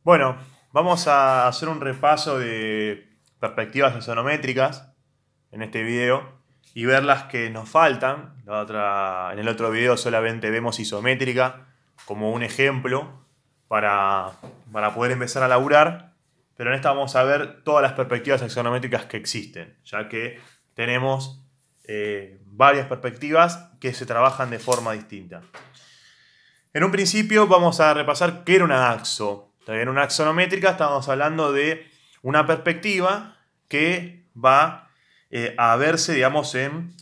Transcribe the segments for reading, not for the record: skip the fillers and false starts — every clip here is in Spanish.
Bueno, vamos a hacer un repaso de perspectivas isométricas en este video y ver las que nos faltan. En el otro video solamente vemos isométrica como un ejemplo para poder empezar a laburar, pero en esta vamos a ver todas las perspectivas isométricas que existen, ya que tenemos varias perspectivas que se trabajan de forma distinta. En un principio vamos a repasar qué era una axo. En una axonométrica estamos hablando de una perspectiva que va a verse, digamos, en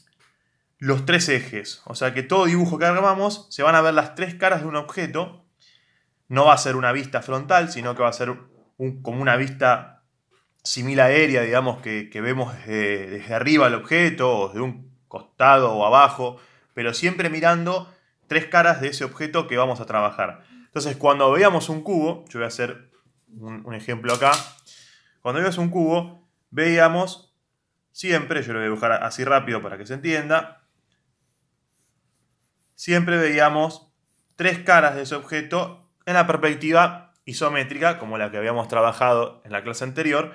los tres ejes. O sea que todo dibujo que hagamos se van a ver las tres caras de un objeto. No va a ser una vista frontal, sino que va a ser como una vista simil aérea, digamos, que vemos desde arriba el objeto, o de un costado o abajo, pero siempre mirando tres caras de ese objeto que vamos a trabajar. Entonces, cuando veamos un cubo, yo voy a hacer un ejemplo acá. Cuando veamos un cubo, veíamos siempre, yo lo voy a dibujar así rápido para que se entienda, siempre veíamos tres caras de ese objeto en la perspectiva isométrica, como la que habíamos trabajado en la clase anterior.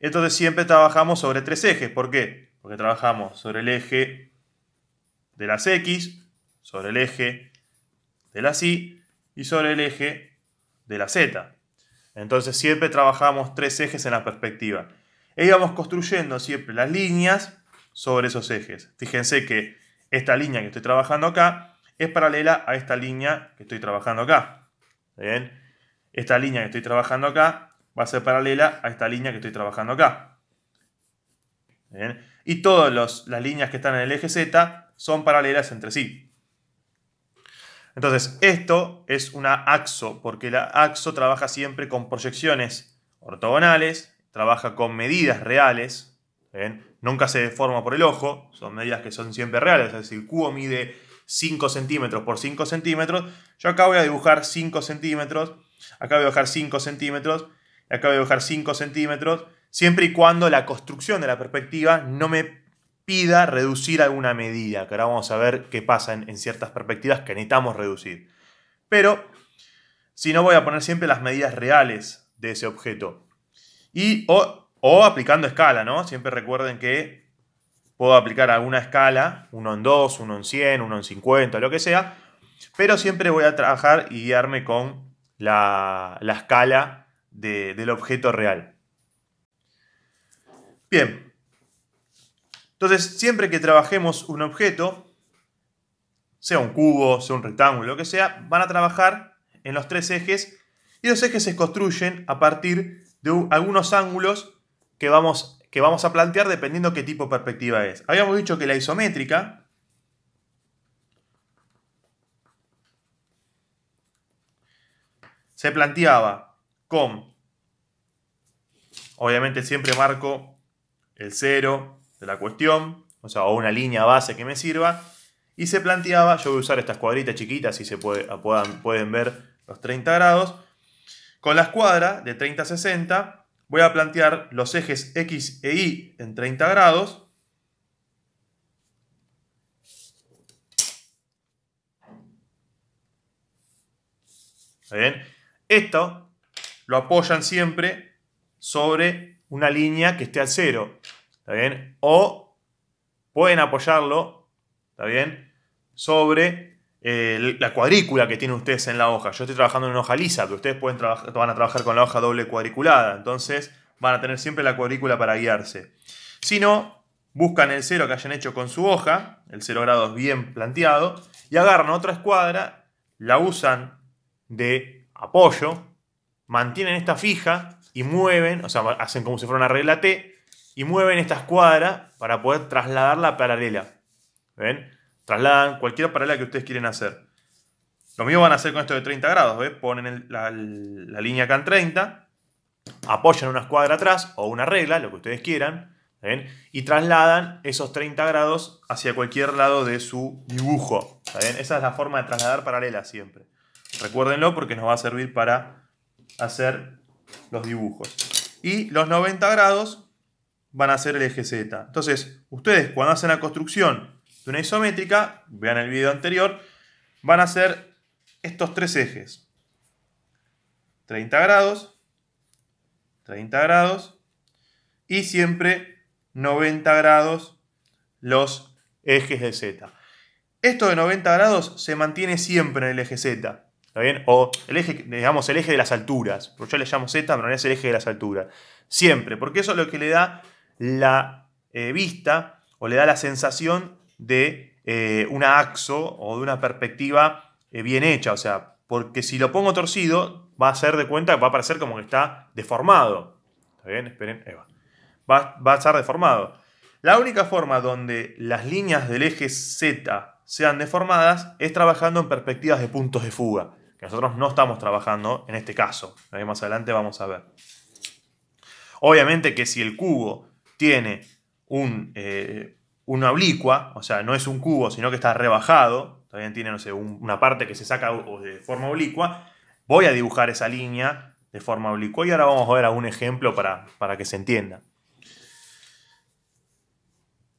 Entonces siempre trabajamos sobre tres ejes. ¿Por qué? Porque trabajamos sobre el eje de las X, sobre el eje de las Y y sobre el eje de la Z. Entonces siempre trabajamos tres ejes en la perspectiva. E íbamos construyendo siempre las líneas sobre esos ejes. Fíjense que esta línea que estoy trabajando acá es paralela a esta línea que estoy trabajando acá. ¿Bien? Esta línea que estoy trabajando acá va a ser paralela a esta línea que estoy trabajando acá. ¿Bien? Y todas las líneas que están en el eje Z son paralelas entre sí. Entonces, esto es una axo, porque la axo trabaja siempre con proyecciones ortogonales, trabaja con medidas reales, ¿ven? Nunca se deforma por el ojo, son medidas que son siempre reales. Es decir, el cubo mide 5 centímetros por 5 centímetros, yo acá voy a dibujar 5 centímetros, acá voy a dibujar 5 centímetros, y acá voy a dibujar 5 centímetros, siempre y cuando la construcción de la perspectiva no me pida reducir alguna medida, que ahora vamos a ver qué pasa en ciertas perspectivas que necesitamos reducir. Pero, si no, voy a poner siempre las medidas reales de ese objeto. O aplicando escala, ¿no? Siempre recuerden que puedo aplicar alguna escala, 1 en 2, 1 en 100, 1 en 50, lo que sea, pero siempre voy a trabajar y guiarme con la escala del objeto real. Bien. Entonces, siempre que trabajemos un objeto, sea un cubo, sea un rectángulo, lo que sea, van a trabajar en los tres ejes, y los ejes se construyen a partir de algunos ángulos que vamos a plantear dependiendo qué tipo de perspectiva es. Habíamos dicho que la isométrica se planteaba con, obviamente siempre marco el cero de la cuestión, o sea, o una línea base que me sirva, y se planteaba, yo voy a usar estas cuadritas chiquitas, si pueden ver los 30 grados, con la escuadra de 30 a 60, voy a plantear los ejes X e Y en 30 grados, ¿está bien? Esto lo apoyan siempre sobre una línea que esté al cero, ¿está bien? O pueden apoyarlo, ¿está bien?, sobre la cuadrícula que tienen ustedes en la hoja. Yo estoy trabajando en una hoja lisa, pero ustedes van a trabajar con la hoja doble cuadriculada. Entonces van a tener siempre la cuadrícula para guiarse. Si no, buscan el cero que hayan hecho con su hoja, el 0 grados bien planteado, y agarran otra escuadra, la usan de apoyo, mantienen esta fija y mueven, o sea, hacen como si fuera una regla T, y mueven esta escuadra para poder trasladarla paralela. ¿Ven? Trasladan cualquier paralela que ustedes quieren hacer. Lo mismo van a hacer con esto de 30 grados. ¿Ves? Ponen la línea acá en 30, apoyan una escuadra atrás o una regla, lo que ustedes quieran, ¿ven?, y trasladan esos 30 grados hacia cualquier lado de su dibujo. ¿Ven? Esa es la forma de trasladar paralelas siempre. Recuérdenlo porque nos va a servir para hacer los dibujos. Y los 90 grados van a ser el eje Z. Entonces, ustedes cuando hacen la construcción de una isométrica, vean el video anterior, van a hacer estos tres ejes. 30 grados, 30 grados y siempre 90 grados los ejes de Z. Esto de 90 grados se mantiene siempre en el eje Z, ¿está bien? O el eje, digamos, el eje de las alturas. Porque yo le llamo Z, pero no es el eje de las alturas. Siempre, porque eso es lo que le da la vista o le da la sensación de una axo o de una perspectiva bien hecha. O sea, porque si lo pongo torcido, va a ser de cuenta que va a parecer como que está deformado. ¿Está bien? Esperen, ahí va. Va a estar deformado. La única forma donde las líneas del eje Z sean deformadas es trabajando en perspectivas de puntos de fuga, que nosotros no estamos trabajando en este caso. Más adelante vamos a ver. Obviamente que si el cubo tiene una oblicua, o sea, no es un cubo, sino que está rebajado, también tiene, no sé, una parte que se saca de forma oblicua, voy a dibujar esa línea de forma oblicua. Y ahora vamos a ver algún ejemplo para que se entienda.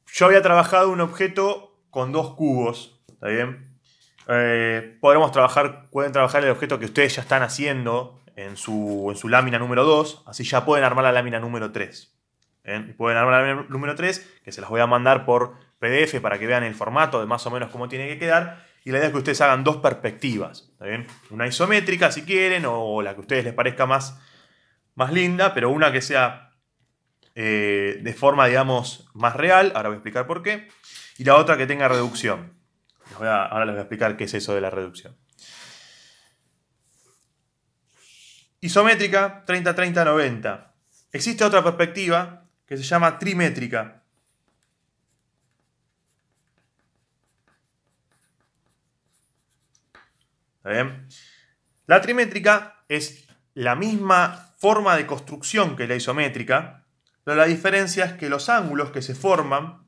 Yo había trabajado un objeto con dos cubos, ¿está bien? Pueden trabajar el objeto que ustedes ya están haciendo en su lámina número 2, así ya pueden armar la lámina número 3. Pueden armar la lámina número 3, que se las voy a mandar por PDF para que vean el formato de más o menos cómo tiene que quedar. Y la idea es que ustedes hagan dos perspectivas, ¿está bien? Una isométrica si quieren, o la que a ustedes les parezca más linda, pero una que sea de forma, digamos, más real. Ahora voy a explicar por qué. Y la otra que tenga reducción. Ahora les voy a explicar qué es eso de la reducción. Isométrica, 30, 30, 90. Existe otra perspectiva que se llama trimétrica. ¿Está bien? La trimétrica es la misma forma de construcción que la isométrica, pero la diferencia es que los ángulos que se forman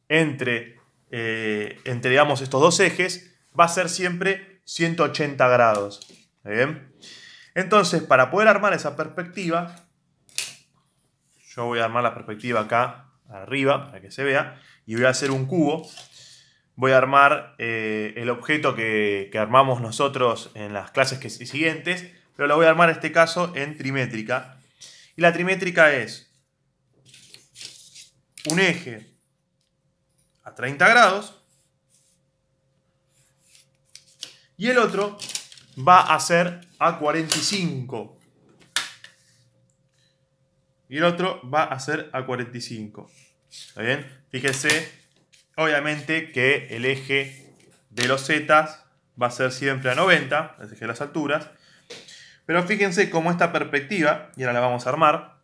entre digamos, estos dos ejes va a ser siempre 180 grados. ¿Bien? Entonces, para poder armar esa perspectiva, yo voy a armar la perspectiva acá arriba para que se vea y voy a hacer un cubo. Voy a armar el objeto que armamos nosotros en las clases siguientes, pero lo voy a armar en este caso en trimétrica. Y la trimétrica es un eje a 30 grados y el otro va a ser a 45. Y el otro va a ser a 45. ¿Está bien? Fíjense, obviamente que el eje de los zetas va a ser siempre a 90, el eje de las alturas. Pero fíjense cómo esta perspectiva, y ahora la vamos a armar,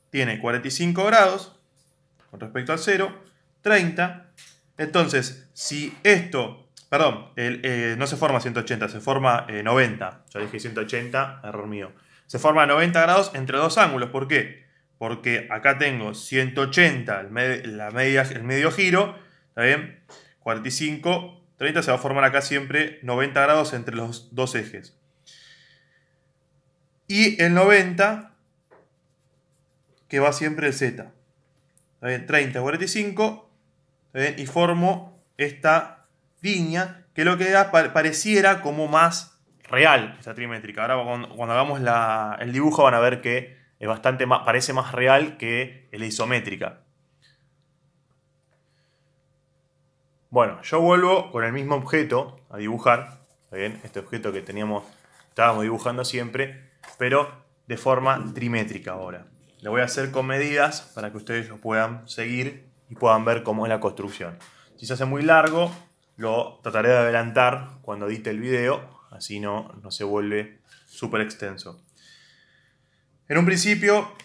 tiene 45 grados con respecto al 0, 30. Entonces, si esto, perdón, no se forma 180, se forma 90. Yo dije 180, error mío. Se forma 90 grados entre dos ángulos. ¿Por qué? Porque acá tengo 180, el medio giro, ¿está bien? 45, 30, se va a formar acá siempre 90 grados entre los dos ejes. Y el 90, que va siempre el Z. ¿Está bien? 30, 45, ¿está bien? Y formo esta línea que lo que da pareciera como más real, esta trimétrica. Ahora cuando hagamos el dibujo van a ver que es bastante más, parece más real que la isométrica. Bueno, yo vuelvo con el mismo objeto a dibujar, ¿está bien? Este objeto que estábamos dibujando siempre, pero de forma trimétrica ahora. Lo voy a hacer con medidas para que ustedes lo puedan seguir y puedan ver cómo es la construcción. Si se hace muy largo, lo trataré de adelantar cuando edite el video, así no se vuelve súper extenso. En un principio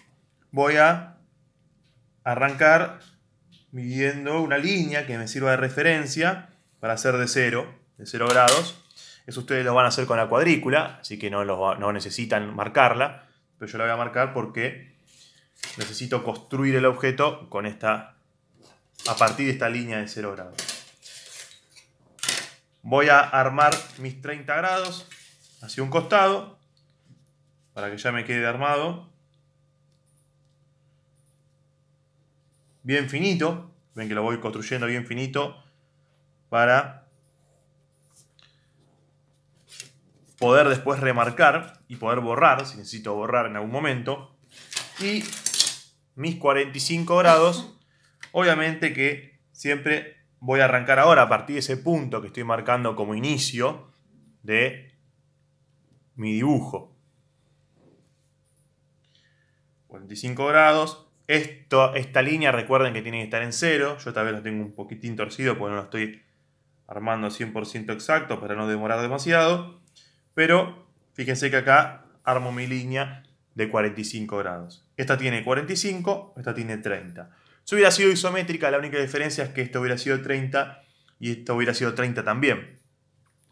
voy a arrancar midiendo una línea que me sirva de referencia para hacer de 0 grados. Eso ustedes lo van a hacer con la cuadrícula, así que no necesitan marcarla, pero yo la voy a marcar porque necesito construir el objeto a partir de esta línea de 0 grados. Voy a armar mis 30 grados hacia un costado para que ya me quede armado. Bien finito. Ven que lo voy construyendo bien finito para poder después remarcar y poder borrar, si necesito borrar en algún momento. Y mis 45 grados, obviamente que siempre voy a arrancar ahora a partir de ese punto que estoy marcando como inicio de mi dibujo. 45 grados. Esta línea, recuerden que tiene que estar en 0. Yo tal vez lo tengo un poquitín torcido porque no lo estoy armando 100% exacto para no demorar demasiado. Pero fíjense que acá armo mi línea de 45 grados. Esta tiene 45, esta tiene 30. Si hubiera sido isométrica, la única diferencia es que esto hubiera sido 30 y esto hubiera sido 30 también.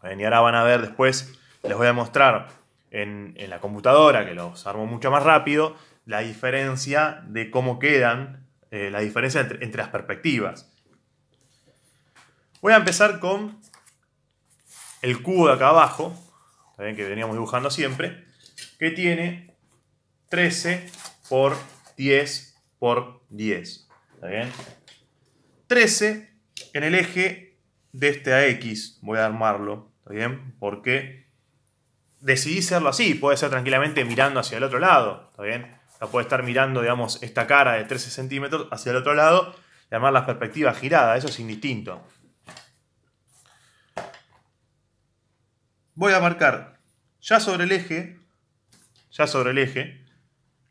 Y ahora van a ver después, les voy a mostrar en la computadora, que los armo mucho más rápido, la diferencia de cómo quedan, la diferencia entre las perspectivas. Voy a empezar con el cubo de acá abajo, ¿saben? Que veníamos dibujando siempre, que tiene 13 por 10 por 10. ¿Está bien? 13 en el eje de este a X, voy a armarlo, ¿está bien? Porque decidí hacerlo así, puede ser tranquilamente mirando hacia el otro lado, ¿está bien? O sea, puede estar mirando, digamos, esta cara de 13 centímetros hacia el otro lado y armar las perspectivas giradas, eso es indistinto. Voy a marcar ya sobre el eje,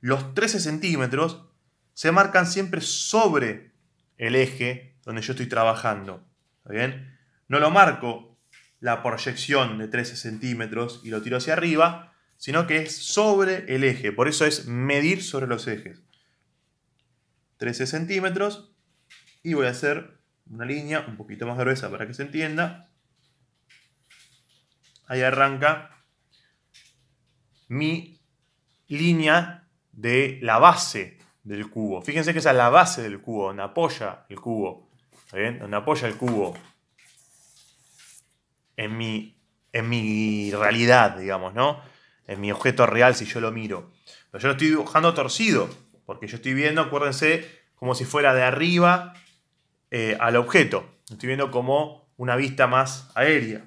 los 13 centímetros se marcan siempre sobre el eje donde yo estoy trabajando. ¿Está bien? No lo marco la proyección de 13 centímetros y lo tiro hacia arriba, sino que es sobre el eje. Por eso es medir sobre los ejes. 13 centímetros y voy a hacer una línea un poquito más gruesa para que se entienda. Ahí arranca mi línea de la base del cubo. Fíjense que esa es la base del cubo, donde apoya el cubo. ¿Está bien? Donde apoya el cubo en mi realidad, digamos, ¿no? En mi objeto real si yo lo miro. Pero yo lo estoy dibujando torcido, porque yo estoy viendo, acuérdense, como si fuera de arriba al objeto. Lo estoy viendo como una vista más aérea.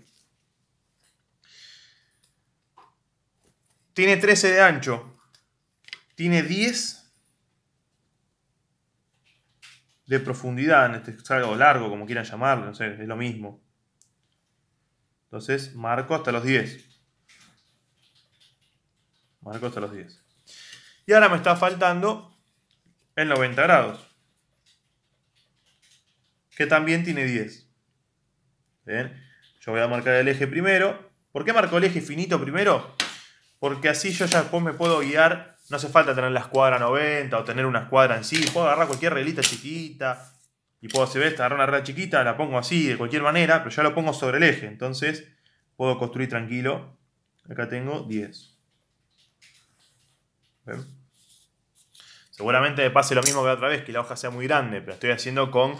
Tiene 13 de ancho. Tiene 10 de profundidad. En este algo largo, como quieran llamarlo. No sé, es lo mismo. Entonces marco hasta los 10. Marco hasta los 10. Y ahora me está faltando el 90 grados. Que también tiene 10. ¿Bien? Yo voy a marcar el eje primero. ¿Por qué marco el eje finito primero? Porque así yo ya después me puedo guiar. No hace falta tener la escuadra 90 o tener una escuadra en sí. Puedo agarrar cualquier reglita chiquita. Y puedo agarrar una regla chiquita, la pongo así de cualquier manera. Pero ya lo pongo sobre el eje. Entonces puedo construir tranquilo. Acá tengo 10. ¿Ven? Seguramente me pase lo mismo que la otra vez. Que la hoja sea muy grande. Pero estoy haciendo con...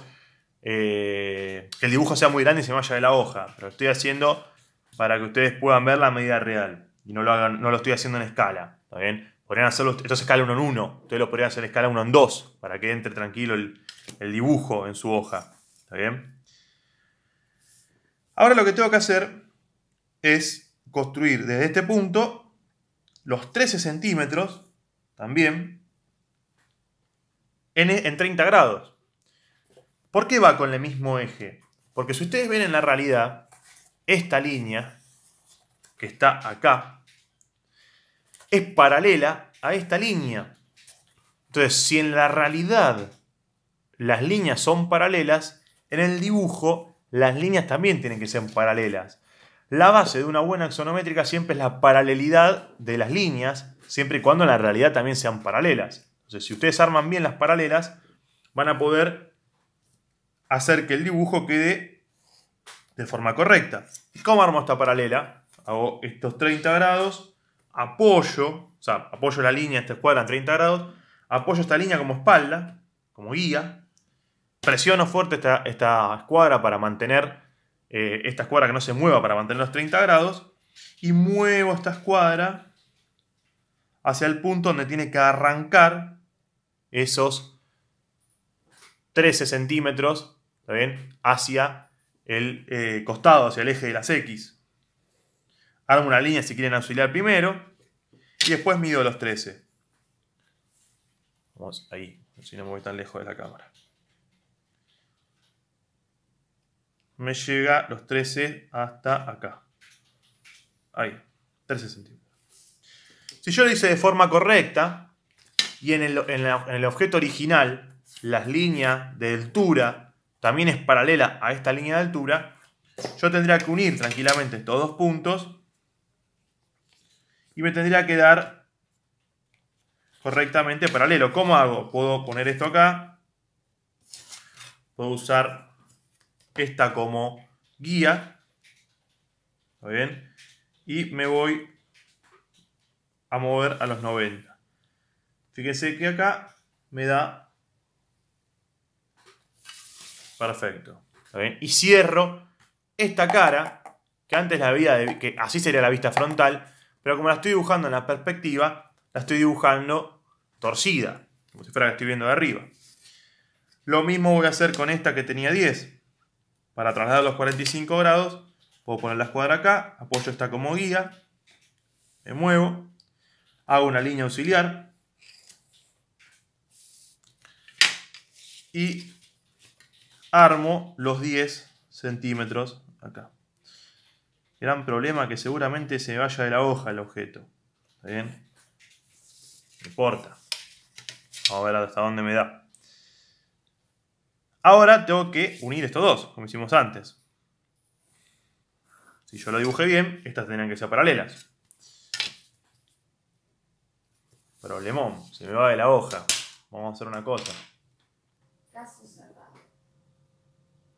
que el dibujo sea muy grande y se me vaya de la hoja. Pero estoy haciendo para que ustedes puedan ver la medida real. Y no lo estoy haciendo en escala. ¿Está bien? Podrían hacerlo, esto es escala 1 en 1. Ustedes lo podrían hacer en escala 1 en 2. Para que entre tranquilo el dibujo en su hoja. ¿Está bien? Ahora lo que tengo que hacer es construir desde este punto los 13 centímetros también en 30 grados. ¿Por qué va con el mismo eje? Porque si ustedes ven en la realidad, esta línea que está acá es paralela a esta línea. Entonces, si en la realidad las líneas son paralelas, en el dibujo las líneas también tienen que ser paralelas. La base de una buena axonométrica siempre es la paralelidad de las líneas, siempre y cuando en la realidad también sean paralelas. Entonces, si ustedes arman bien las paralelas, van a poder hacer que el dibujo quede de forma correcta. ¿Y cómo armo esta paralela? Hago estos 30 grados, apoyo la línea, esta escuadra en 30 grados, apoyo esta línea como espalda, como guía, presiono fuerte esta escuadra para mantener, esta escuadra que no se mueva para mantener los 30 grados, y muevo esta escuadra hacia el punto donde tiene que arrancar esos 13 centímetros, ¿está bien? Hacia el costado, hacia el eje de las X. Armo una línea si quieren auxiliar primero. Y después mido los 13. Vamos ahí, si no me voy tan lejos de la cámara. Me llega los 13 hasta acá. Ahí, 13 centímetros. Si yo lo hice de forma correcta y en el objeto original las líneas de altura también es paralela a esta línea de altura, yo tendría que unir tranquilamente estos dos puntos y me tendría que dar correctamente paralelo. ¿Cómo hago? Puedo poner esto acá, puedo usar esta como guía, ¿está bien? Y me voy a mover a los 90. Fíjense que acá me da perfecto, ¿está bien? Y cierro esta cara, que antes la había, que así sería la vista frontal, pero como la estoy dibujando en la perspectiva, la estoy dibujando torcida, como si fuera que estoy viendo de arriba. Lo mismo voy a hacer con esta que tenía 10. Para trasladar los 45 grados, puedo poner la escuadra acá, apoyo esta como guía, me muevo, hago una línea auxiliar y armo los 10 centímetros acá. Gran problema que seguramente se vaya de la hoja el objeto. ¿Está bien? No importa. Vamos a ver hasta dónde me da. Ahora tengo que unir estos dos, como hicimos antes. Si yo lo dibujé bien, estas tendrían que ser paralelas. Problemón, se me va de la hoja. Vamos a hacer una cosa.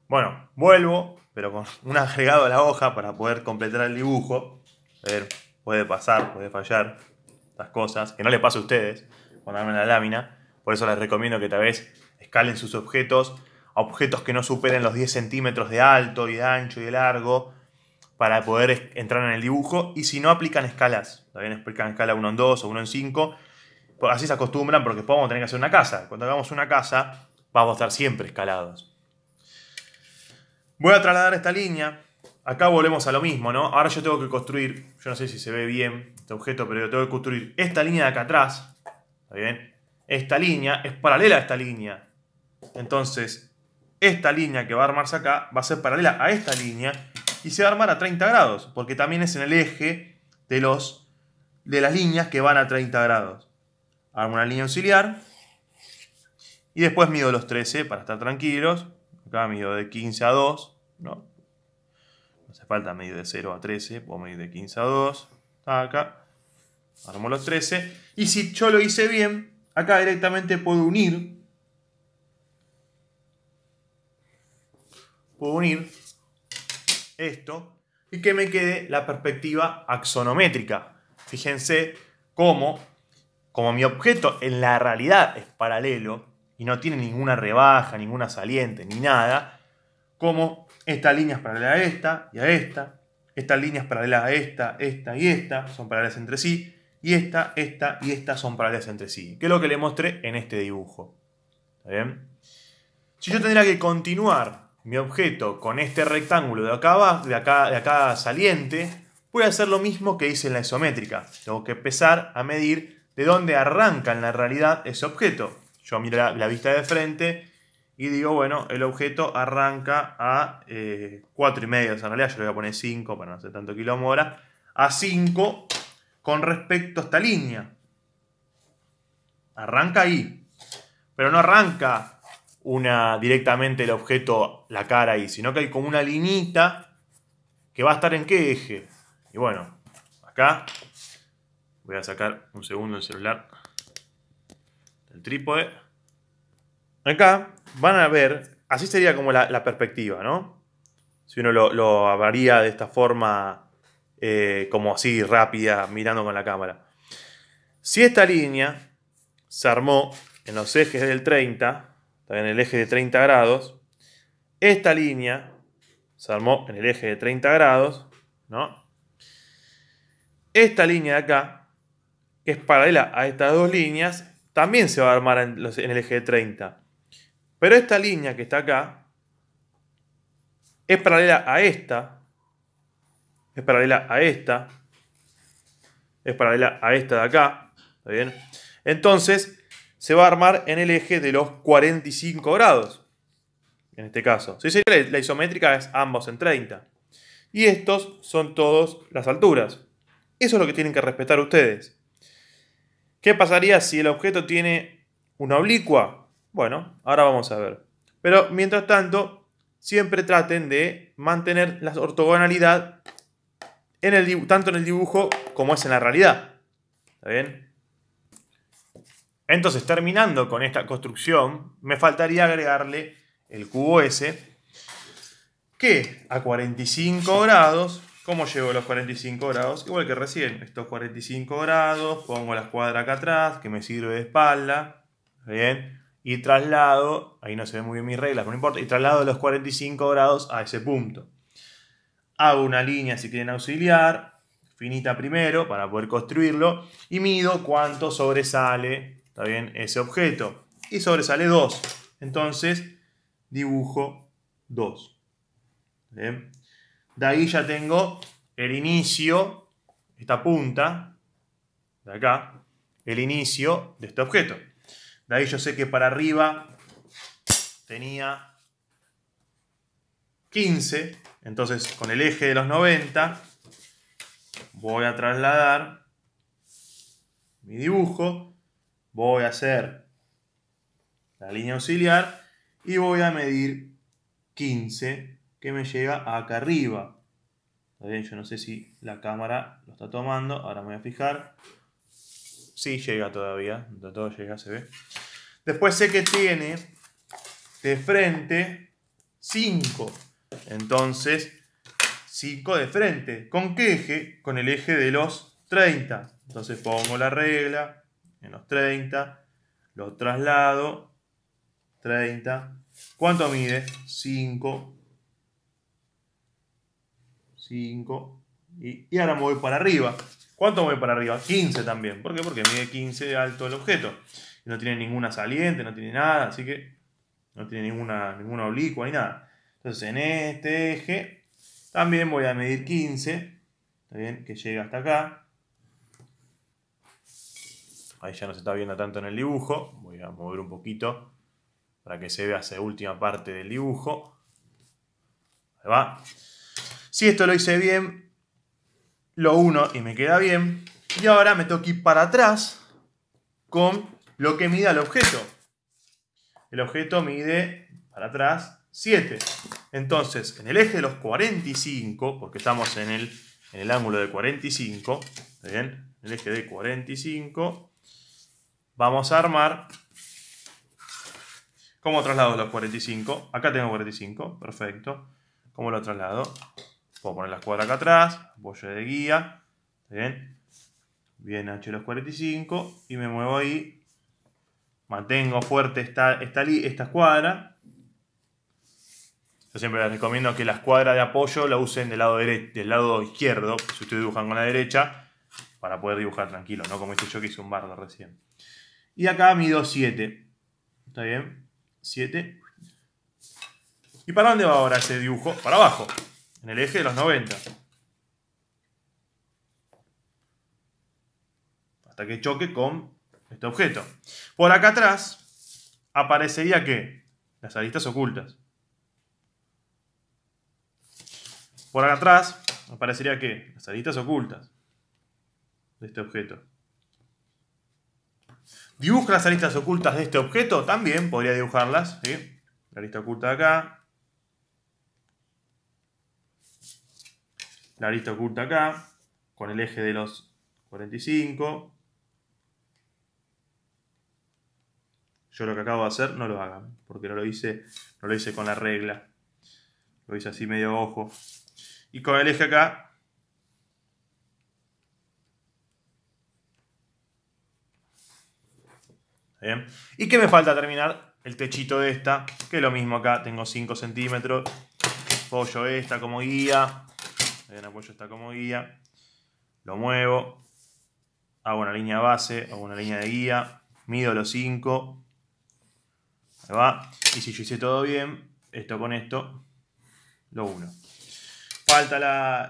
Bueno, vuelvo, pero con un agregado a la hoja para poder completar el dibujo. A ver, puede pasar, puede fallar. Estas cosas, que no les pase a ustedes cuando armen la lámina. Por eso les recomiendo que tal vez escalen sus objetos a objetos que no superen los 10 centímetros de alto y de ancho y de largo para poder entrar en el dibujo. Y si no, aplican escalas. También aplican escala 1 en 2 o 1 en 5. Así se acostumbran porque después vamos a tener que hacer una casa. Cuando hagamos una casa, vamos a estar siempre escalados. Voy a trasladar esta línea. Acá volvemos a lo mismo, ¿no? Ahora yo tengo que construir, yo no sé si se ve bien este objeto, pero yo tengo que construir esta línea de acá atrás. ¿Está bien? Esta línea es paralela a esta línea. Entonces, esta línea que va a armarse acá va a ser paralela a esta línea y se va a armar a 30 grados, porque también es en el eje de las líneas que van a 30 grados. Armo una línea auxiliar y después mido los 13 para estar tranquilos. Acá mido de 15 a 2, ¿no? No hace falta medir de 0 a 13, puedo medir de 15 a 2. Acá, armo los 13. Y si yo lo hice bien, acá directamente puedo unir. Puedo unir esto y que me quede la perspectiva axonométrica. Fíjense cómo, como mi objeto en la realidad es paralelo y no tiene ninguna rebaja, ninguna saliente, ni nada, como esta línea es paralela a esta y a esta, estas líneas paralelas a esta y esta, son paralelas entre sí, y esta y esta son paralelas entre sí, que es lo que le mostré en este dibujo. ¿Está bien? Si yo tendría que continuar mi objeto con este rectángulo de acá saliente, voy a hacer lo mismo que hice en la isométrica. Tengo que empezar a medir de dónde arranca en la realidad ese objeto. Yo miro la vista de frente y digo, bueno, el objeto arranca a 4,5, en realidad yo le voy a poner 5 para no hacer tanto kilómetro hora, a 5 con respecto a esta línea. Arranca ahí, pero no arranca directamente el objeto, la cara ahí, sino que hay como una liñita que va a estar en qué eje. Y bueno, acá voy a sacar un segundo el celular del trípode. Acá van a ver, así sería como la perspectiva, ¿no? Si uno lo varía de esta forma, como así rápida, mirando con la cámara. Si esta línea se armó en los ejes del 30, en el eje de 30 grados, esta línea se armó en el eje de 30 grados, ¿no? Esta línea de acá, que es paralela a estas dos líneas, también se va a armar en el eje de 30. Pero esta línea que está acá es paralela a esta, es paralela a esta, es paralela a esta de acá. ¿Está bien? Entonces se va a armar en el eje de los 45 grados. En este caso. Si sería la isométrica es ambos en 30. Y estos son todas las alturas. Eso es lo que tienen que respetar ustedes. ¿Qué pasaría si el objeto tiene una oblicua? Bueno, ahora vamos a ver. Pero mientras tanto, siempre traten de mantener la ortogonalidad tanto en el dibujo como es en la realidad. ¿Está bien? Entonces, terminando con esta construcción, me faltaría agregarle el cubo S, que a 45 grados, ¿cómo llevo los 45 grados? Igual que recién, estos 45 grados, pongo la escuadra acá atrás, que me sirve de espalda, ¿bien? Y traslado, ahí no se ve muy bien mi regla, pero no importa, y traslado los 45 grados a ese punto. Hago una línea, si quieren, auxiliar, finita primero, para poder construirlo, y mido cuánto sobresale, ¿está bien?, ese objeto. Y sobresale 2. Entonces, dibujo 2. ¿Bien? De ahí ya tengo el inicio, esta punta, de acá, el inicio de este objeto. De ahí yo sé que para arriba tenía 15, entonces con el eje de los 90 voy a trasladar mi dibujo, voy a hacer la línea auxiliar y voy a medir 15, que me llega acá arriba. ¿Está bien? Yo no sé si la cámara lo está tomando, ahora me voy a fijar. Sí, llega todavía, entre todo llega, se ve. Después sé que tiene de frente 5. Entonces, 5 de frente. ¿Con qué eje? Con el eje de los 30. Entonces pongo la regla en los 30, lo traslado, 30. ¿Cuánto mide? 5. 5. Y ahora me voy para arriba. ¿Cuánto me voy para arriba? 15 también. ¿Por qué? Porque mide 15 de alto el objeto. Y no tiene ninguna saliente, no tiene nada, así que no tiene ninguna oblicua ni nada. Entonces en este eje también voy a medir 15. ¿Está bien? Que llega hasta acá. Ahí ya no se está viendo tanto en el dibujo. Voy a mover un poquito para que se vea esa última parte del dibujo. Ahí va. Si esto lo hice bien, lo uno y me queda bien. Y ahora me tengo que ir para atrás con lo que mida el objeto. El objeto mide para atrás 7. Entonces, en el eje de los 45, porque estamos en el ángulo de 45, ¿bien? El eje de 45, vamos a armar. ¿Cómo traslado los 45? Acá tengo 45, perfecto. ¿Cómo lo traslado? Puedo poner la escuadra acá atrás, apoyo de guía, ¿bien? Bien H los 45 y me muevo ahí. Mantengo fuerte esta escuadra. Yo siempre les recomiendo que la escuadra de apoyo la usen del lado izquierdo, si ustedes dibujan con la derecha, para poder dibujar tranquilo, no como hice yo que hice un bardo recién. Y acá mido 7. ¿Está bien? 7. ¿Y para dónde va ahora ese dibujo? Para abajo, en el eje de los 90. Hasta que choque con este objeto. Por acá atrás aparecería ¿qué? Las aristas ocultas. Por acá atrás aparecería ¿qué? Las aristas ocultas de este objeto. ¿Dibujo las aristas ocultas de este objeto? También podría dibujarlas, ¿sí? La arista oculta de acá. La arista oculta acá. Con el eje de los 45. Yo lo que acabo de hacer no lo hagan, porque no lo hice con la regla. Lo hice así medio ojo. Y con el eje acá. ¿Bien? ¿Y qué me falta terminar? El techito de esta, que es lo mismo acá. Tengo 5 centímetros. Apoyo esta como guía. Bien, apoyo esta como guía. Lo muevo. Hago una línea base, hago una línea de guía. Mido los 5. Ahí va. Y si yo hice todo bien, esto con esto, lo uno. falta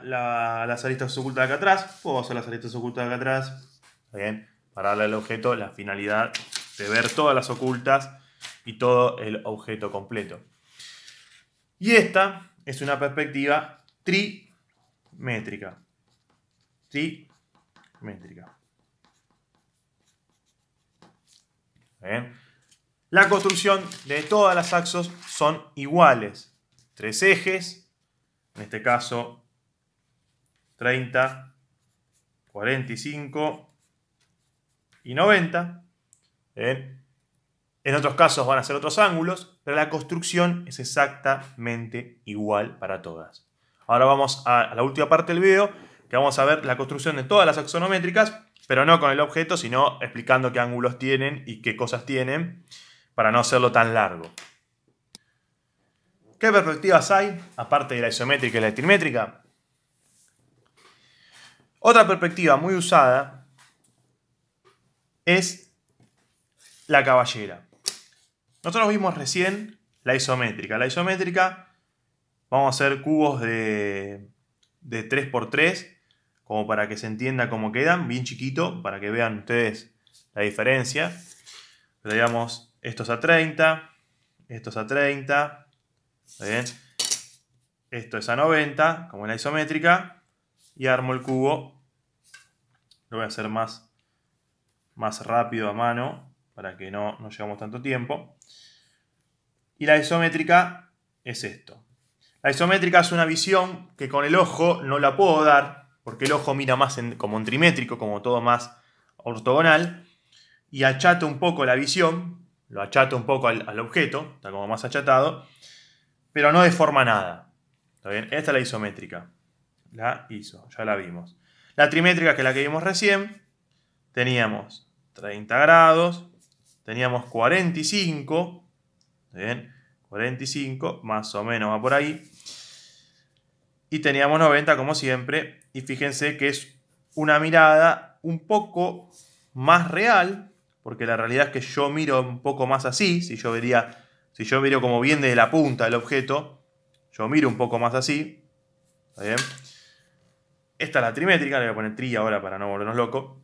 las aristas ocultas de acá atrás. Puedo hacer las aristas ocultas de acá atrás. ¿Está bien? Para darle al objeto la finalidad de ver todas las ocultas y todo el objeto completo. Y esta es una perspectiva trimétrica. Trimétrica. ¿Bien? La construcción de todas las axos son iguales. 3 ejes, en este caso 30, 45 y 90. ¿Bien? En otros casos van a ser otros ángulos, pero la construcción es exactamente igual para todas. Ahora vamos a la última parte del video, que vamos a ver la construcción de todas las axonométricas, pero no con el objeto, sino explicando qué ángulos tienen y qué cosas tienen, para no hacerlo tan largo. ¿Qué perspectivas hay, aparte de la isométrica y la trimétrica? Otra perspectiva muy usada es la caballera. Nosotros vimos recién la isométrica. La isométrica, vamos a hacer cubos de 3×3, como para que se entienda cómo quedan, bien chiquito, para que vean ustedes la diferencia. Pero digamos, estos a 30, estos a 30, ¿está bien? Esto es a 90, como en la isométrica, y armo el cubo. Lo voy a hacer más rápido a mano, para que no llevamos tanto tiempo. Y la isométrica es esto. La isométrica es una visión que con el ojo no la puedo dar, porque el ojo mira más como en trimétrico, como todo más ortogonal, y achato un poco la visión, lo achato un poco al objeto, está como más achatado, pero no deforma nada. ¿Está bien? Esta es la isométrica. La ISO, ya la vimos. La trimétrica, que es la que vimos recién, teníamos 30 grados, teníamos 45, ¿está bien? 45, más o menos va por ahí. Y teníamos 90 como siempre. Y fíjense que es una mirada un poco más real, porque la realidad es que yo miro un poco más así. Si yo miro como bien desde la punta del objeto, yo miro un poco más así. ¿Está bien? Esta es la trimétrica, le voy a poner tri ahora para no volvernos locos.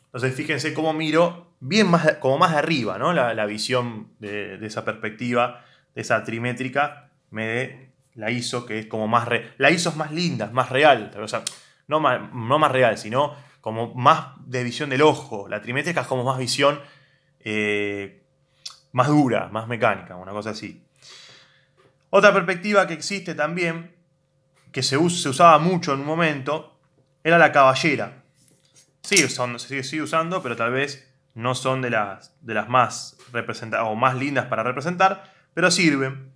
Entonces fíjense cómo miro bien como más de arriba, ¿no? La visión de esa perspectiva, de esa trimétrica, me dé la ISO, que es como más... La ISO es más linda, es más real. O sea, no más real, sino como más de visión del ojo. La trimétrica es como más visión más dura, más mecánica, una cosa así. Otra perspectiva que existe también, que se usaba mucho en un momento, era la caballera. Se sigue usando, pero tal vez no son de las más representadas o más lindas para representar, pero sirven.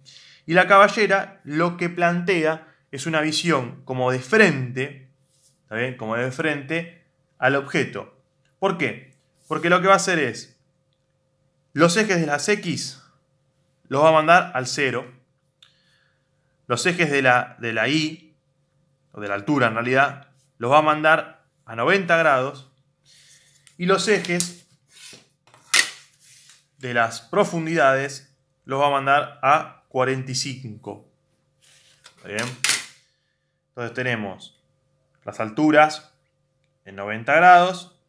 Y la caballera lo que plantea es una visión como de frente, ¿está bien? Como de frente al objeto. ¿Por qué? Porque lo que va a hacer es, los ejes de las X los va a mandar al 0. Los ejes de la Y, o de la altura en realidad, los va a mandar a 90 grados. Y los ejes de las profundidades los va a mandar a 45. ¿Está bien? Entonces tenemos las alturas en 90 grados.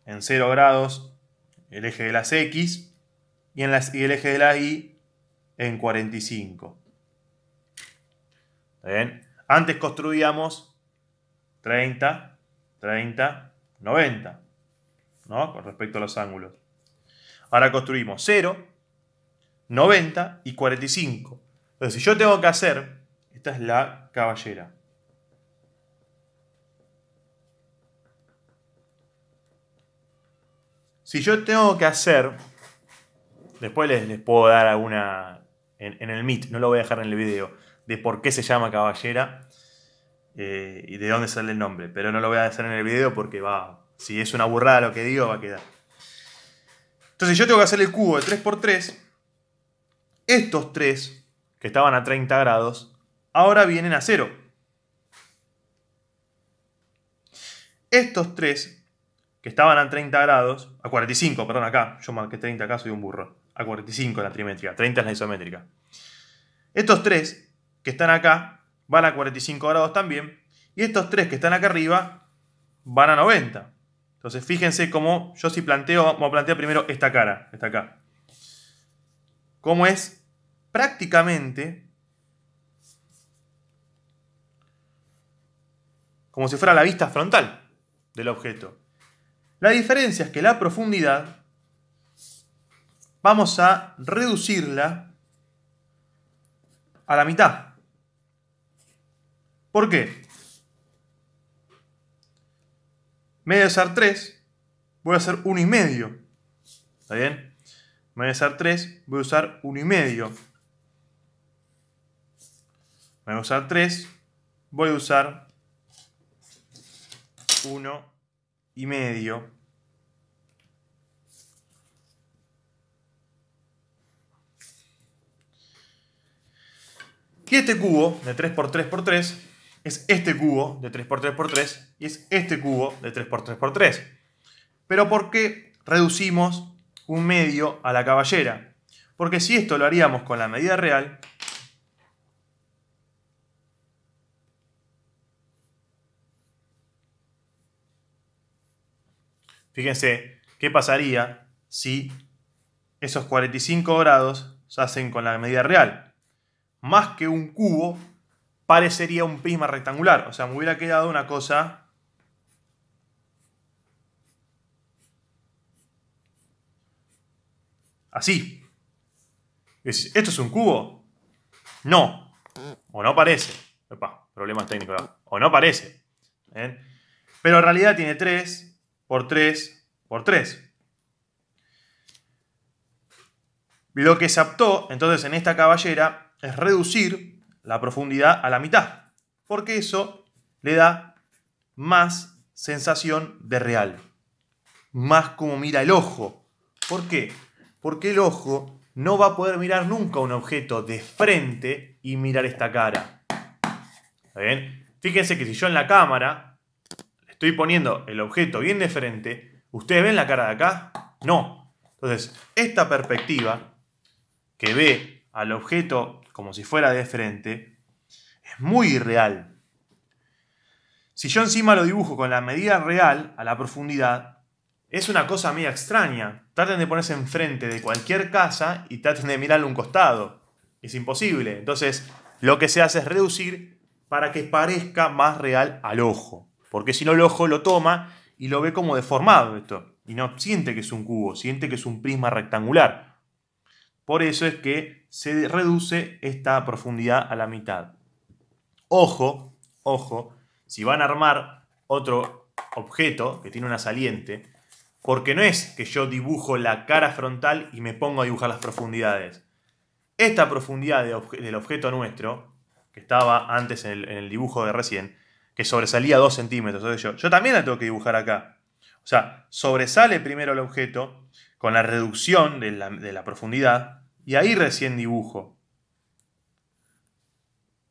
En 0 grados el eje de las X. Y el eje de la Y en 45. ¿Está bien? Antes construíamos 30, 30, 90, ¿no? Con respecto a los ángulos. Ahora construimos 0, 90 y 45. Entonces, si yo tengo que hacer, esta es la caballera. Si yo tengo que hacer, después les puedo dar alguna en el Meet, no lo voy a dejar en el video, de por qué se llama caballera y de dónde sale el nombre, pero no lo voy a hacer en el video porque si es una burrada lo que digo, va a quedar. Entonces yo tengo que hacer el cubo de 3×3, estos 3 que estaban a 30 grados, ahora vienen a 0. Estos 3 que estaban a 30 grados, a 45, perdón, acá, yo marqué 30 acá, soy un burro, a 45 en la trimétrica, 30 es la isométrica. Estos 3 que están acá van a 45 grados también. Y estos 3 que están acá arriba van a 90. Entonces fíjense cómo yo si planteo, vamos a plantear primero esta cara, esta acá. Cómo es prácticamente como si fuera la vista frontal del objeto. La diferencia es que la profundidad vamos a reducirla a la mitad. ¿Por qué? En vez de usar 3, voy a hacer 1,5. ¿Está bien? En vez de usar 3, voy a usar 1,5. En vez de usar 3, voy a usar 1,5. Y este cubo de 3×3×3 es este cubo de 3×3×3 y es este cubo de 3×3×3. Pero ¿por qué reducimos 1/2 a la caballera? Porque si esto lo haríamos con la medida real, fíjense qué pasaría si esos 45 grados se hacen con la medida real. Más que un cubo, parecería un prisma rectangular. O sea, me hubiera quedado una cosa así. ¿Esto es un cubo? No. O no parece. Epa, problemas técnicos. O no parece. ¿Ven? Pero en realidad tiene 3×3×3. Lo que se optó entonces en esta caballera es reducir la profundidad a la mitad. Porque eso le da más sensación de real. Más como mira el ojo. ¿Por qué? Porque el ojo no va a poder mirar nunca un objeto de frente y mirar esta cara. ¿Está bien? Fíjense que si yo en la cámara estoy poniendo el objeto bien de frente, ¿ustedes ven la cara de acá? No. Entonces, esta perspectiva que ve al objeto como si fuera de frente es muy irreal. Si yo encima lo dibujo con la medida real a la profundidad, es una cosa media extraña. Traten de ponerse enfrente de cualquier casa y traten de mirarle un costado. Es imposible. Entonces, lo que se hace es reducir para que parezca más real al ojo. Porque si no, el ojo lo toma y lo ve como deformado esto. Y no siente que es un cubo, siente que es un prisma rectangular. Por eso es que se reduce esta profundidad a la mitad. Ojo, ojo, si van a armar otro objeto que tiene una saliente, porque no es que yo dibujo la cara frontal y me pongo a dibujar las profundidades. Esta profundidad del objeto nuestro, que estaba antes en el dibujo de recién, que sobresalía 2 centímetros, yo también la tengo que dibujar acá. O sea, sobresale primero el objeto con la reducción de la profundidad y ahí recién dibujo.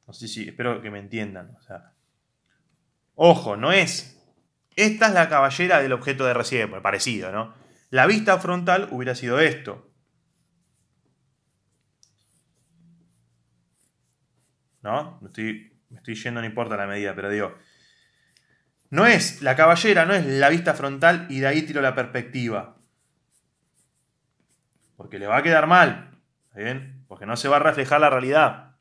No sé si, espero que me entiendan. O sea, ojo, no es... Esta es la caballera del objeto de recién, parecido, ¿no? La vista frontal hubiera sido esto. ¿No? Me estoy yendo, no importa la medida, pero digo... No es la caballera, no es la vista frontal y de ahí tiro la perspectiva. Porque le va a quedar mal. ¿Bien? Porque no se va a reflejar la realidad.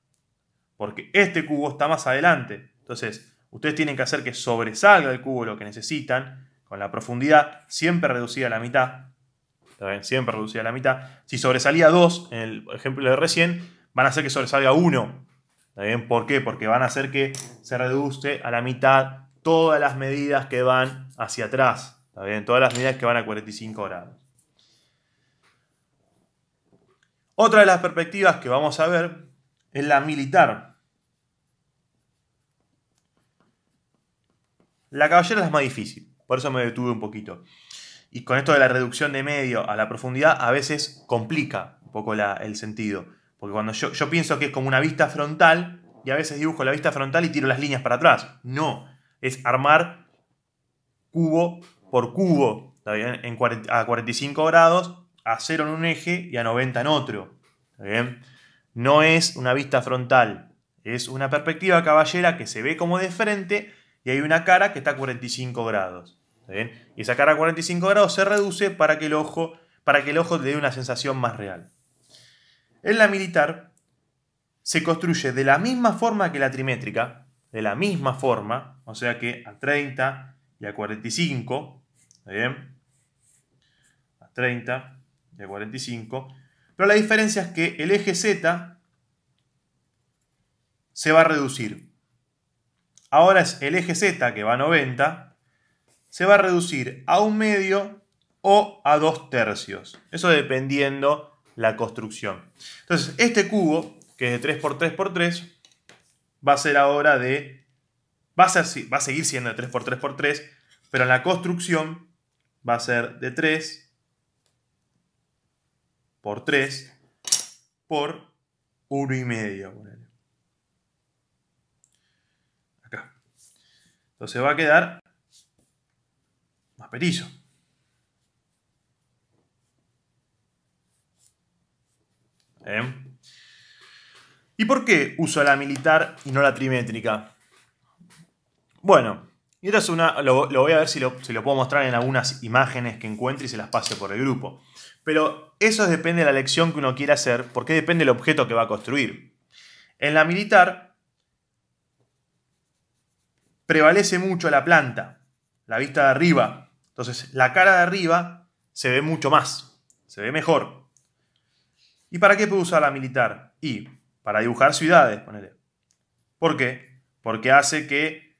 Porque este cubo está más adelante. Entonces, ustedes tienen que hacer que sobresalga el cubo lo que necesitan, con la profundidad siempre reducida a la mitad. ¿Está bien? Siempre reducida a la mitad. Si sobresalía 2, en el ejemplo de recién, van a hacer que sobresalga 1. ¿Está bien? ¿Por qué? Porque van a hacer que se reduce a la mitad todas las medidas que van hacia atrás. ¿Está bien? Todas las medidas que van a 45 grados. Otra de las perspectivas que vamos a ver es la militar. La caballera es más difícil, por eso me detuve un poquito. Y con esto de la reducción de medio a la profundidad a veces complica un poco el sentido. Porque cuando yo pienso que es como una vista frontal y a veces dibujo la vista frontal y tiro las líneas para atrás. No, es armar cubo por cubo, ¿está bien? A 45 grados, a 0 en un eje y a 90 en otro. ¿Está bien? no es una vista frontal, es una perspectiva caballera que se ve como de frente y hay una cara que está a 45 grados. ¿Está bien? Y esa cara a 45 grados se reduce para que el ojo le dé una sensación más real. En la militar se construye de la misma forma que la trimétrica, de la misma forma, o sea que a 30 y a 45, ¿está bien? A 30 y a 45, pero la diferencia es que el eje Z se va a reducir. Ahora es el eje Z, que va a 90, se va a reducir a 1/2 o a 2/3. Eso dependiendo la construcción. Entonces, este cubo, que es de 3×3×3, va a ser ahora de... va a seguir siendo de 3×3×3, pero en la construcción va a ser de 3×3 por 1,5. Acá. Entonces va a quedar más petizo. ¿Y por qué uso la militar y no la trimétrica? Bueno, y esto es lo voy a ver si lo puedo mostrar en algunas imágenes que encuentre y se las pase por el grupo. Pero eso depende de la elección que uno quiera hacer, porque depende del objeto que va a construir. En la militar prevalece mucho la planta, la vista de arriba. Entonces la cara de arriba se ve mucho más, se ve mejor. ¿Y para qué puedo usar la militar? Y para dibujar ciudades, ponele. ¿Por qué? Porque hace que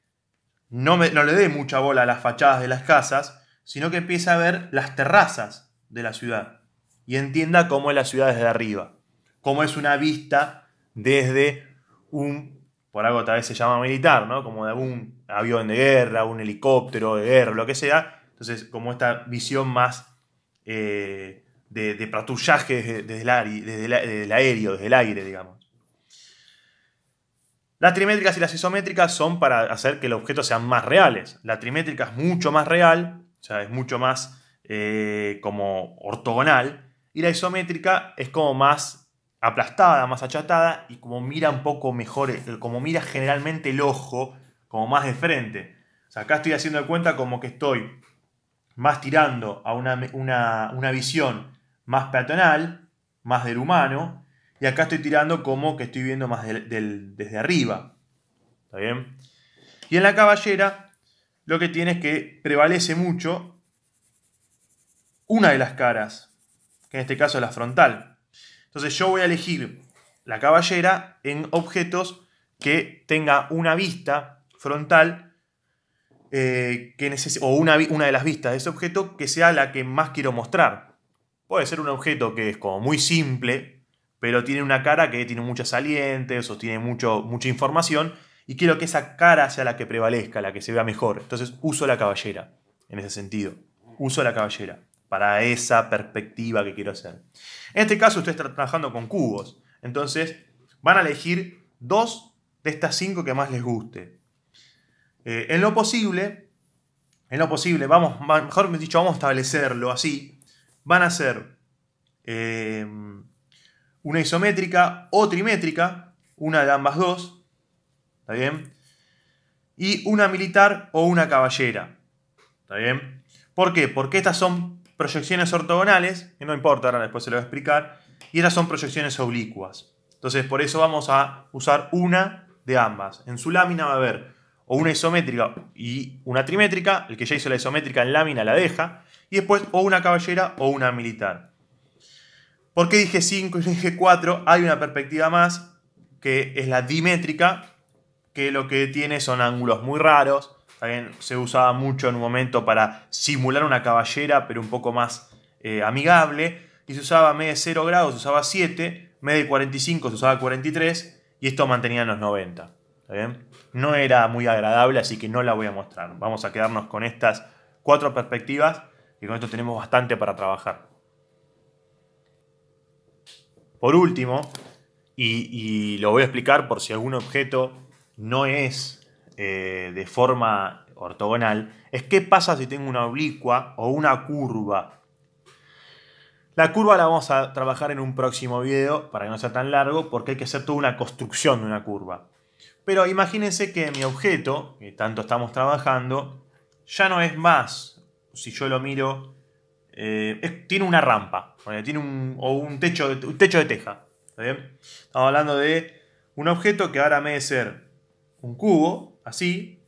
no le dé mucha bola a las fachadas de las casas, sino que empiece a ver las terrazas de la ciudad y entienda cómo es la ciudad desde arriba, cómo es una vista desde por algo tal vez se llama militar, ¿no? Como de un avión de guerra, un helicóptero de guerra, lo que sea. Entonces, como esta visión más de patrullaje desde el aéreo, desde el aire, digamos. Las trimétricas y las isométricas son para hacer que los objetos sean más reales. La trimétrica es mucho más real, o sea, es mucho más como ortogonal, y la isométrica es como más aplastada, más achatada, y como mira un poco mejor, como mira generalmente el ojo, como más de frente. O sea, acá estoy haciendo de cuenta como que estoy más tirando a una visión más peatonal, más del humano, y acá estoy tirando como que estoy viendo más desde arriba. ¿Está bien? Y en la caballera lo que tiene es que prevalece mucho una de las caras, que en este caso es la frontal. Entonces yo voy a elegir la caballera en objetos que tenga una vista frontal o una de las vistas de ese objeto que sea la que más quiero mostrar. Puede ser un objeto que es como muy simple, pero tiene una cara que tiene muchas salientes o tiene mucha información y quiero que esa cara sea la que prevalezca, la que se vea mejor. Entonces uso la caballera en ese sentido. Uso la caballera para esa perspectiva que quiero hacer. En este caso ustedes están trabajando con cubos. Entonces van a elegir 2 de estas 5 que más les guste. En lo posible, mejor dicho, vamos a establecerlo así. Van a ser una isométrica o trimétrica, una de ambas dos, ¿está bien? Y una militar o una caballera, ¿está bien? ¿Por qué? Porque estas son proyecciones ortogonales, que no importa, ahora después se lo voy a explicar, y estas son proyecciones oblicuas. Entonces, por eso vamos a usar una de ambas. En su lámina va a haber o una isométrica y una trimétrica, el que ya hizo la isométrica en lámina la deja, y después o una caballera o una militar. ¿Por qué dije 5 y dije 4? Hay una perspectiva más, que es la dimétrica, que lo que tiene son ángulos muy raros. También se usaba mucho en un momento para simular una caballera, pero un poco más amigable. Y se usaba en vez de 0 grados, se usaba 7, en vez de 45 se usaba 43, y esto mantenía en los 90. ¿Está bien? No era muy agradable, así que no la voy a mostrar. Vamos a quedarnos con estas 4 perspectivas, y con esto tenemos bastante para trabajar. Por último, y lo voy a explicar por si algún objeto no es de forma ortogonal, es qué pasa si tengo una oblicua o una curva. La curva la vamos a trabajar en un próximo video para que no sea tan largo, porque hay que hacer toda una construcción de una curva. Pero imagínense que mi objeto, que tanto estamos trabajando, ya no es más, si yo lo miro, tiene una rampa, tiene un techo de teja. ¿Está bien? Estamos hablando de un objeto que ahora en vez de ser un cubo, así,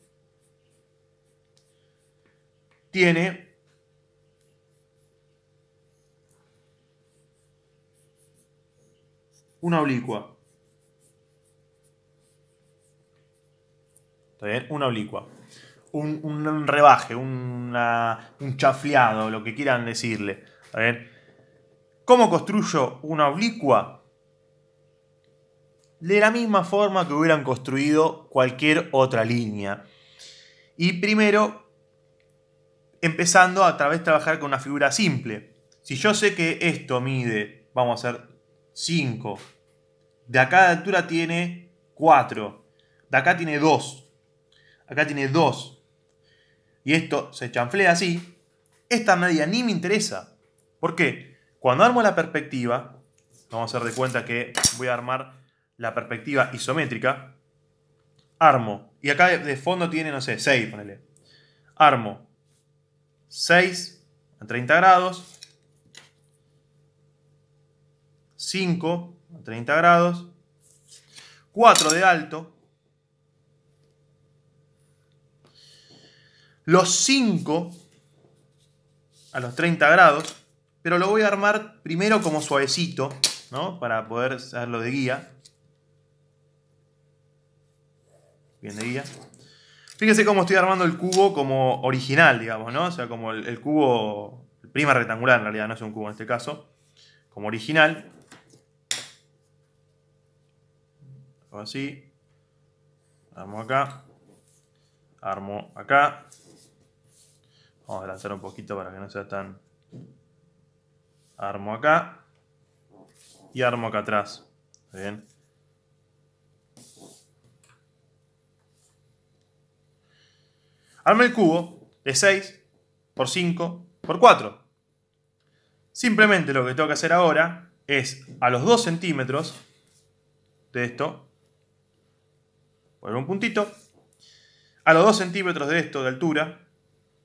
tiene una oblicua. ¿Está bien? Una oblicua. Un rebaje, un chafleado, lo que quieran decirle. ¿Está bien? ¿Cómo construyo una oblicua? De la misma forma que hubieran construido cualquier otra línea. Y primero, empezando a través de trabajar con una figura simple. Si yo sé que esto mide, vamos a hacer 5, de acá de altura tiene 4, de acá tiene 2, acá tiene 2, y esto se chanflea así, esta medida ni me interesa. ¿Por qué? Cuando armo la perspectiva, vamos a hacer de cuenta que voy a armar la perspectiva isométrica, armo, y acá de fondo tiene, no sé, 6, ponele. Armo 6 a 30 grados, 5 a 30 grados, 4 de alto, los 5 a los 30 grados, pero lo voy a armar primero como suavecito, ¿no? Para poder hacerlo de guía. Bien, de guía. Fíjense cómo estoy armando el cubo como original, digamos, ¿no? O sea, como el cubo, el prisma rectangular en realidad, no es un cubo en este caso, como original. Así. Armo acá. Armo acá. Vamos a adelantar un poquito para que no sea tan... Armo acá. Y armo acá atrás. ¿Está bien? Armé el cubo de 6 por 5 por 4. Simplemente lo que tengo que hacer ahora es a los 2 centímetros de esto, poner un puntito. A los 2 centímetros de esto de altura,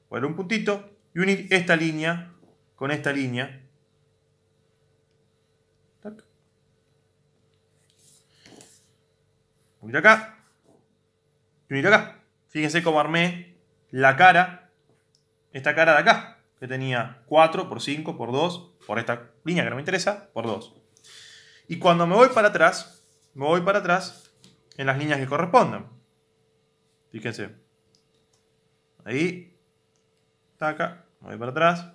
poner un puntito y unir esta línea con esta línea. Unir acá y unir acá. Fíjense cómo armé la cara, esta cara de acá, que tenía 4 por 5 por 2, por esta línea que no me interesa, por 2. Y cuando me voy para atrás en las líneas que correspondan. Fíjense. Ahí. Taca. Me voy para atrás.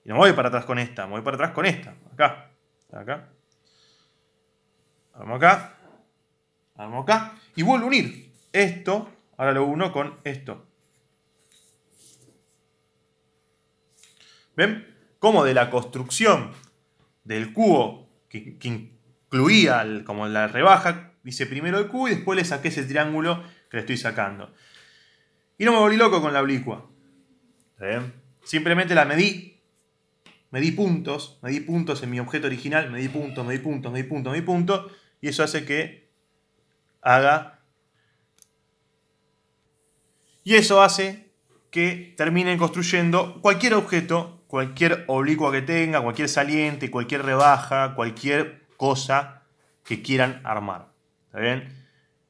Y no me voy para atrás con esta. Me voy para atrás con esta. Acá. Acá. Armo acá. Armo acá. Y vuelvo a unir. Esto. Ahora lo uno con esto. ¿Ven? Como de la construcción del cubo que incluía como la rebaja, hice primero el cubo y después le saqué ese triángulo que le estoy sacando. Y no me volví loco con la oblicua. ¿Está bien? Simplemente la medí. Medí puntos en mi objeto original, medí puntos, y eso hace que haga... Y eso hace que terminen construyendo cualquier objeto, cualquier oblicua que tenga, cualquier saliente, cualquier rebaja, cualquier cosa que quieran armar. ¿Está bien?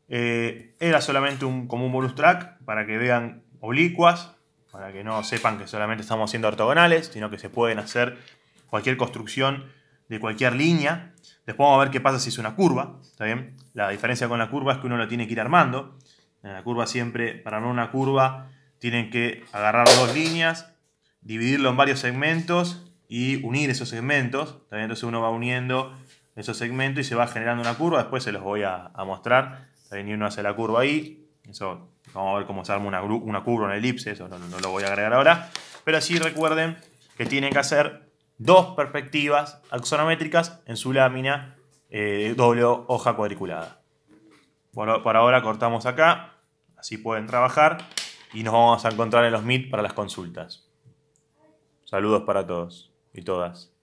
Era solamente como un bonus track para que vean oblicuas, para que no sepan que solamente estamos haciendo ortogonales, sino que se pueden hacer cualquier construcción de cualquier línea. Después vamos a ver qué pasa si es una curva. ¿Está bien? La diferencia con la curva es que uno lo tiene que ir armando. En la curva siempre, para armar una curva, tienen que agarrar dos líneas, dividirlo en varios segmentos y unir esos segmentos. ¿Está bien? Entonces uno va uniendo esos segmentos y se va generando una curva. Después se los voy a mostrar. ¿Está bien? Y uno hace la curva ahí. Eso, vamos a ver cómo se arma una curva, una elipse. Eso no lo voy a agregar ahora. Pero sí recuerden que tienen que hacer dos perspectivas axonométricas en su lámina doble hoja cuadriculada. Por ahora cortamos acá, así pueden trabajar y nos vamos a encontrar en los Meet para las consultas. Saludos para todos. y todas.